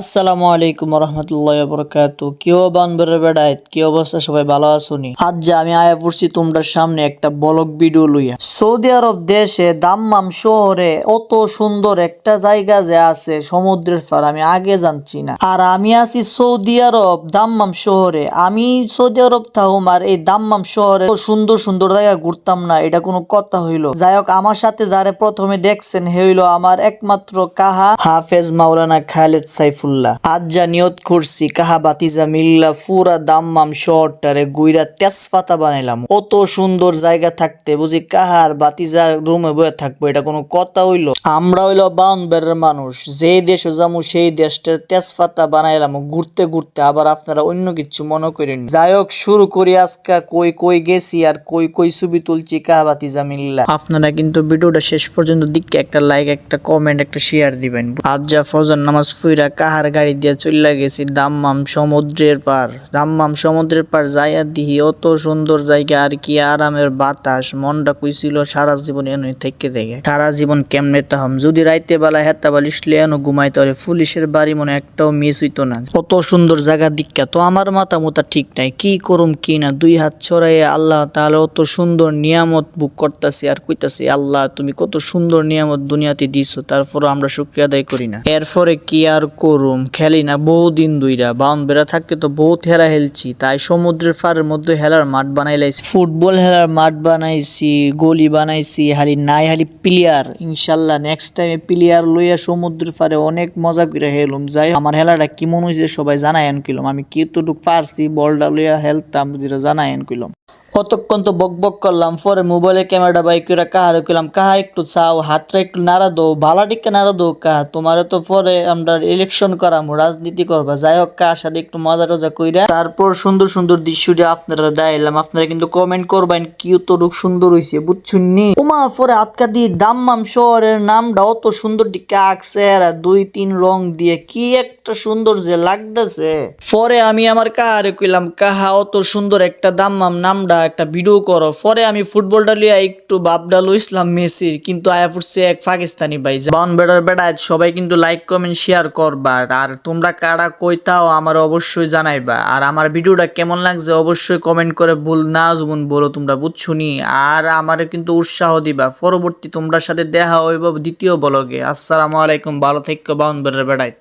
আসসালামু আলাইকুম রহমতুল্লাহ বরকাত। কেউ বানবের বেড়ায় কি অবস্থা, সবাই ভালো আছোনি? আজ যে আমি আয়া পড়ছি তোমরা সামনে একটা ব্লগ ভিডিও লইয়া। সৌদি আরব দেশে দাম্মাম শহরে অত সুন্দর একটা জায়গা যে আছে সমুদ্রের পার, আমি আগে জানছি না। আর আমি আছি সৌদি আরব দাম্মাম শহরে। আমি সৌদি আরব থাকুম আর এই দাম্মাম শহরে সুন্দর সুন্দর জায়গা ঘুরতাম না, এটা কোনো কথা হইলো? যাই হোক, আমার সাথে যারে প্রথমে দেখছেন হে হইলো আমার একমাত্র কাহা হাফেজ মাওলানা খালেদ সাইফুল্লাহ। আজ যা নিয়ত করছি কাহা বাতিজা মিল্লা পুরা দাম্মাম শহরটারে গুইরা তেজপাতা বানাইলাম। অত সুন্দর জায়গা থাকতে বুঝি কাহার বাতিজা রুমে বয়ে থাকবো? এটা কোনো কথা হইলো? আমরা হইলো বাউন্ডারের মানুষ, যেই দেশে যাবো সেই দেশটার তেজপাতা বানাইলাম ঘুরতে ঘুরতে। আবার আপনারা অন্য কিছু মনে করেন। যাই হোক, শুরু করি আজকে কই কই গেছি আর কই কই ছবি তুলছি কাহা বাতিজা মিল্লা। আপনারা কিন্তু ভিডিওটা শেষ পর্যন্ত দিকে একটা লাইক, একটা কমেন্ট, একটা শেয়ার দিবেন। আজ যা ফজর নামাজ পড়া কাহার গাড়ি দিয়ে চলে গেছি দাম্মাম সমুদ্রের পার। দাম্মাম সমুদ্রের পার যাইয়া দিহি অত সুন্দর জায়গা আর কি আরামের বাতাস। মনটা কইছিল সারা জীবন এনে থেকে দেখে সারা জীবন কেমনে তাহম যদি রাইতে বেলা হেতা বালিশলে এনো ঘুমাইতে হলে পুলিশের বাড়ি মনে একটাও মিস হইতো না। কত সুন্দর জায়গা দীক্ষা তো আমার মাথা মোতা ঠিক নাই, কি করুম কি না। দুই হাত ছড়াইয়া আল্লাহ তাহলে অত সুন্দর নিয়ামত বুক করতেছি আর কইতাছি আল্লাহ তুমি কত সুন্দর নিয়ামত দুনিয়াতে দিছো, তারপরও আমরা শুকরিয়া আদায় করি না। এরপরে কি আর করুম, খেলি না বহুদিন দুইরা। বেড়া থাকতে তো বহুত হেলা হেলছি, তাই সমুদ্রের পাড়ের মধ্যে হেলার মাঠ বানাইলাইছি, ফুটবল হেলার মাঠ বানাইছি, গলি বানাইছি। হালি নাই হালি প্লেয়ার। ইনশাল্লাহ নেক্সট টাইমে প্লেয়ার লইয়া সমুদ্রের পাড়ে অনেক মজা করে হেলুম। যাই আমার হেলাটা কি মনে হয়েছে সবাই জানায়েন কইলাম। আমি কতটুক পারছি বলটা লইয়া হেলতাম জানায়েন কইলাম। কতক্ষণ তো বক বক করলাম, পরে মোবাইলে ক্যামেরাটা বাই করে কাহারে কইলাম কাহা একটু চাও, হাতটা একটু নাড়া দো, ভালাটিকে নাড়া দো কাহা, তোমারে তো পরে আমরা ইলেকশন করাম, রাজনীতি করবা। যাই হোক, কার সাথে একটু মজা টজা কইরা তারপর সুন্দর সুন্দর দৃশ্যটা আপনারা দেখাইলাম। আপনারা কিন্তু কমেন্ট করবেন কি অতটুক সুন্দর হইছে, বুঝছুন নি? উমা পরে আটকা দিয়ে দাম্মাম শহরের নামটা অত সুন্দর দিকে আঁকছে আর দুই তিন রং দিয়ে কি একটা সুন্দর যে লাগতেছে। পরে আমি আমার কাহারে কইলাম কাহা অত সুন্দর একটা দাম্মাম নামটা একটা ভিডিও করো। পরে আমি ফুটবলটা লিয়া একটু বাপডা লইছিলাম মেসির, কিন্তু আয়া পড়ছে এক পাকিস্তানি ভাই। বাউন বেড়ার বেড়ায় সবাই কিন্তু লাইক কমেন্ট শেয়ার করবা। আর তোমরা কারা কইতাও আমার অবশ্যই জানাইবা। আর আমার ভিডিওটা কেমন লাগছে অবশ্যই কমেন্ট করে ভুল না যেমন বলো তোমরা, বুঝছুনি? আর আমার কিন্তু উৎসাহ দিবা। পরবর্তী তোমরা সাথে দেখা হইব দ্বিতীয় ব্লগে। আসসালামু আলাইকুম, ভালো থেকো বাউন বেড়ার বেড়ায়।